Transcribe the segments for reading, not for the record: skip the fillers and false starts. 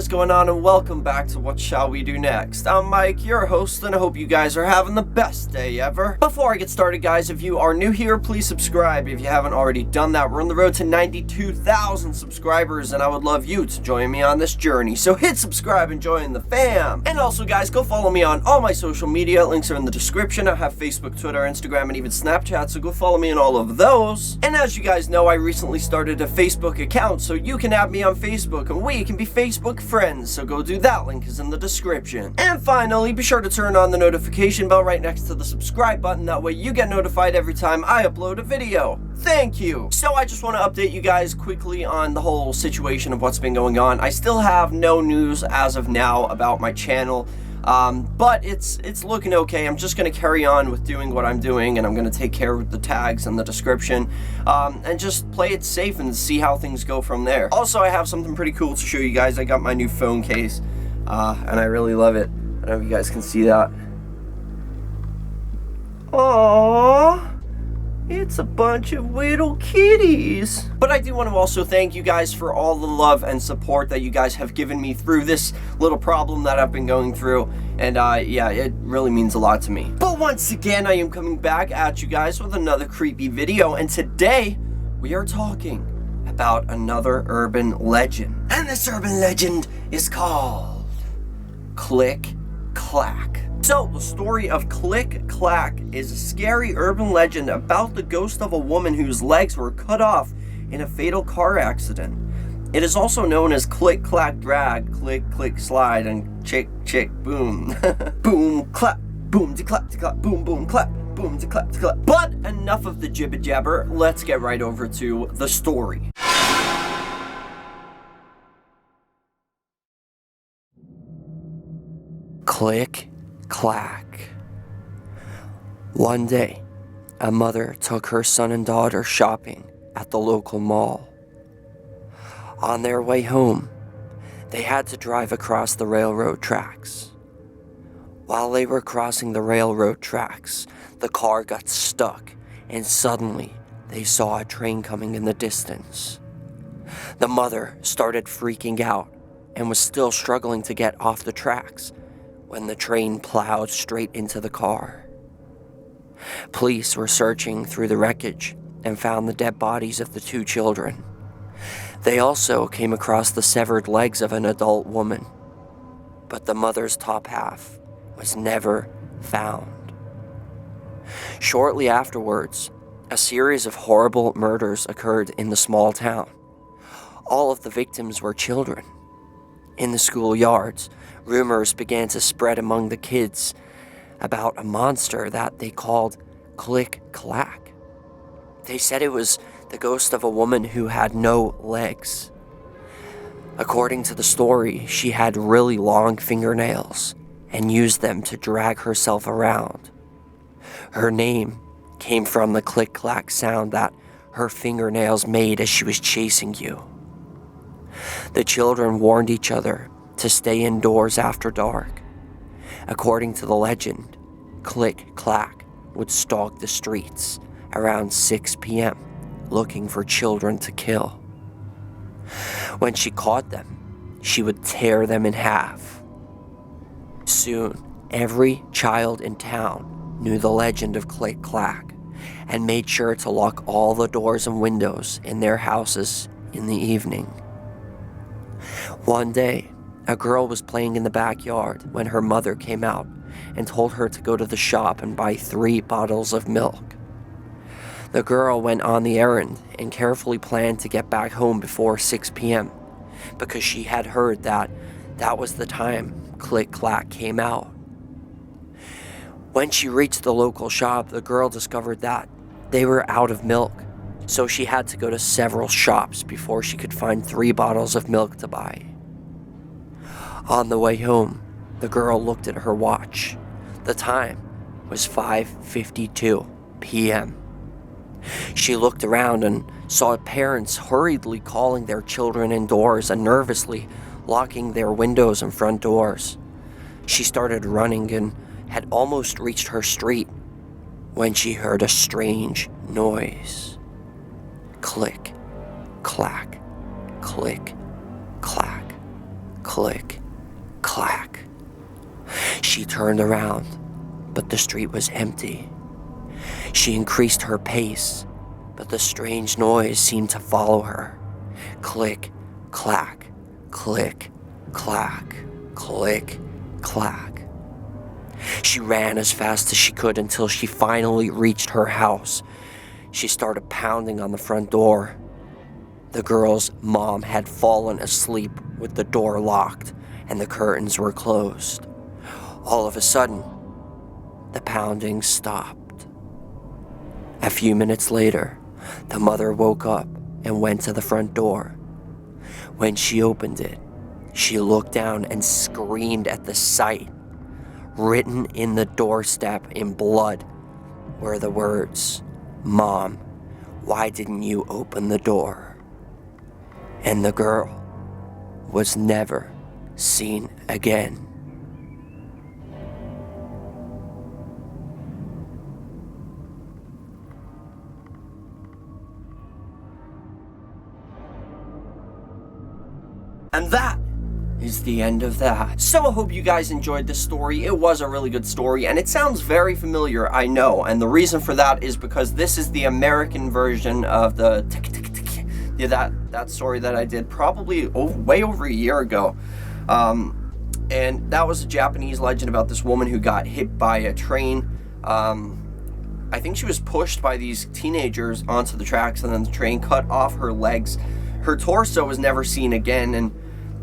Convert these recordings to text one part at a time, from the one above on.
what's going on, and welcome back to What Shall We Do Next. I'm Mike, your host, and I hope you guys are having the best day ever. Before I get started, guys, if you are new here, please subscribe if you haven't already done that. We're on the road to 92,000 subscribers, and I would love you to join me on this journey. So hit subscribe and join the fam. And also, guys, go follow me on all my social media. Links are in the description. I have Facebook, Twitter, Instagram, and even Snapchat, so go follow me on all of those. And as you guys know, I recently started a Facebook account, so you can add me on Facebook, and we can be Facebook friends, so go do that. Link is in the description. And finally, be sure to turn on the notification bell right next to the subscribe button. That way you get notified every time I upload a video. Thank you. So I just want to update you guys quickly on the whole situation of what's been going on. I still have no news as of now about my channel. But it's looking okay. I'm just going to carry on with doing what I'm doing, and I'm going to take care of the tags and the description, and just play it safe and see how things go from there. Also, I have something pretty cool to show you guys. I got my new phone case, and I really love it. I don't know if you guys can see that. Aww. It's a bunch of little kitties. But I do want to also thank you guys for all the love and support that you guys have given me through this little problem that I've been going through. And yeah, it really means a lot to me. But once again, I am coming back at you guys with another creepy video. And today, we are talking about another urban legend. And this urban legend is called Click Clack. So, the story of Click Clack is a scary urban legend about the ghost of a woman whose legs were cut off in a fatal car accident. It is also known as Click Clack Drag, Click Click Slide, and Chick Chick Boom. Boom clap, boom de clap de clap, boom boom clap, boom de clap de clap. But enough of the jibber jabber, let's get right over to the story. Click Clack. One day, a mother took her son and daughter shopping at the local mall. On their way home, they had to drive across the railroad tracks. While they were crossing the railroad tracks, the car got stuck, and suddenly they saw a train coming in the distance. The mother started freaking out and was still struggling to get off the tracks when the train plowed straight into the car. Police were searching through the wreckage and found the dead bodies of the two children. They also came across the severed legs of an adult woman, but the mother's top half was never found. Shortly afterwards, a series of horrible murders occurred in the small town. All of the victims were children. In the schoolyards, rumors began to spread among the kids about a monster that they called Click Clack. They said it was the ghost of a woman who had no legs. According to the story, she had really long fingernails and used them to drag herself around. Her name came from the click-clack sound that her fingernails made as she was chasing you. The children warned each other to stay indoors after dark. According to the legend, Click Clack would stalk the streets around 6 p.m. looking for children to kill. When she caught them, she would tear them in half. Soon, every child in town knew the legend of Click Clack and made sure to lock all the doors and windows in their houses in the evening. One day, a girl was playing in the backyard when her mother came out and told her to go to the shop and buy 3 bottles of milk. The girl went on the errand and carefully planned to get back home before 6 p.m. because she had heard that was the time Click Clack came out. When she reached the local shop, the girl discovered that they were out of milk, so she had to go to several shops before she could find 3 bottles of milk to buy. On the way home, the girl looked at her watch. The time was 5:52 p.m. She looked around and saw parents hurriedly calling their children indoors and nervously locking their windows and front doors. She started running and had almost reached her street when she heard a strange noise. Click, clack, click, clack, click, clack. She turned around, but the street was empty. She increased her pace, but the strange noise seemed to follow her. Click, clack, click, clack, click, clack. She ran as fast as she could until she finally reached her house. She started pounding on the front door. The girl's mom had fallen asleep with the door locked and the curtains were closed. All of a sudden, the pounding stopped. A few minutes later, the mother woke up and went to the front door. When she opened it, she looked down and screamed at the sight. Written in the doorstep in blood were the words, "Mom, why didn't you open the door?" And the girl was never seen again. And that is the end of that. So I hope you guys enjoyed this story. It was a really good story, and it sounds very familiar, I know. And the reason for that is because this is the American version of the Teke Teke Teke. Yeah, that story that I did probably way over a year ago. And that was a Japanese legend about this woman who got hit by a train. I think she was pushed by these teenagers onto the tracks, and then the train cut off her legs. Her torso was never seen again, and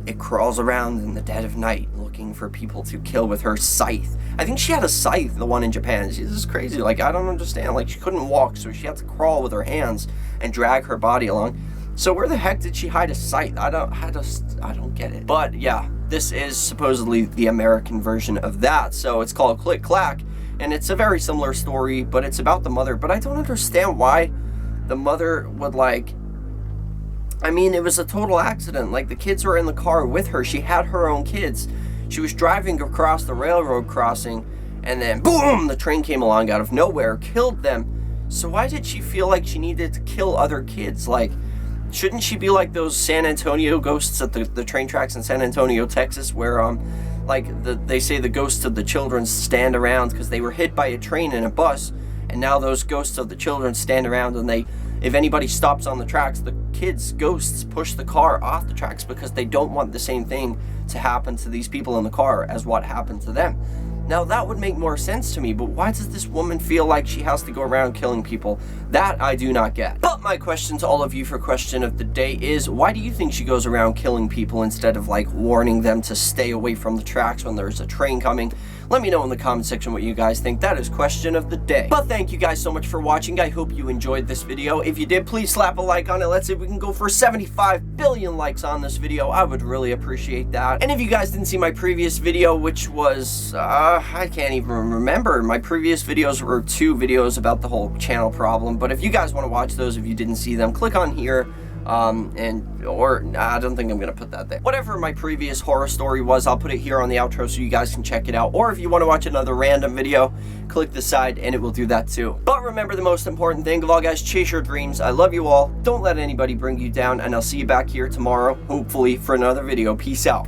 it crawls around in the dead of night looking for people to kill with her scythe. I think she had a scythe, the one in Japan. This is crazy. Like, I don't understand. Like, she couldn't walk, so she had to crawl with her hands and drag her body along. So where the heck did she hide a scythe? I don't get it. But yeah, this is supposedly the American version of that. So it's called Click Clack, and it's a very similar story, but it's about the mother. But I don't understand why the mother would, like, I mean, it was a total accident. Like, the kids were in the car with her. She had her own kids. She was driving across the railroad crossing, and then boom, the train came along out of nowhere, killed them. So why did she feel like she needed to kill other kids? Like, shouldn't she be like those San Antonio ghosts at the train tracks in San Antonio, Texas, where they say the ghosts of the children stand around because they were hit by a train and a bus, and now those ghosts of the children stand around, and if anybody stops on the tracks, the kids' ghosts push the car off the tracks because they don't want the same thing to happen to these people in the car as what happened to them. Now, that would make more sense to me, but why does this woman feel like she has to go around killing people? That I do not get. But my question to all of you for question of the day is, why do you think she goes around killing people instead of, like, warning them to stay away from the tracks when there's a train coming? Let me know in the comment section what you guys think. That is question of the day. But thank you guys so much for watching. I hope you enjoyed this video. If you did, please slap a like on it. Let's see if we can go for 75 billion likes on this video. I would really appreciate that. And if you guys didn't see my previous video, which was, I can't even remember. My previous videos were 2 videos about the whole channel problem. But if you guys want to watch those, if you didn't see them, click on here. I don't think I'm gonna put that there. Whatever my previous horror story was, I'll put it here on the outro so you guys can check it out. Or if you want to watch another random video, click the side and it will do that too. But remember the most important thing of all, guys, chase your dreams. I love you all. Don't let anybody bring you down, and I'll see you back here tomorrow, hopefully, for another video. Peace out.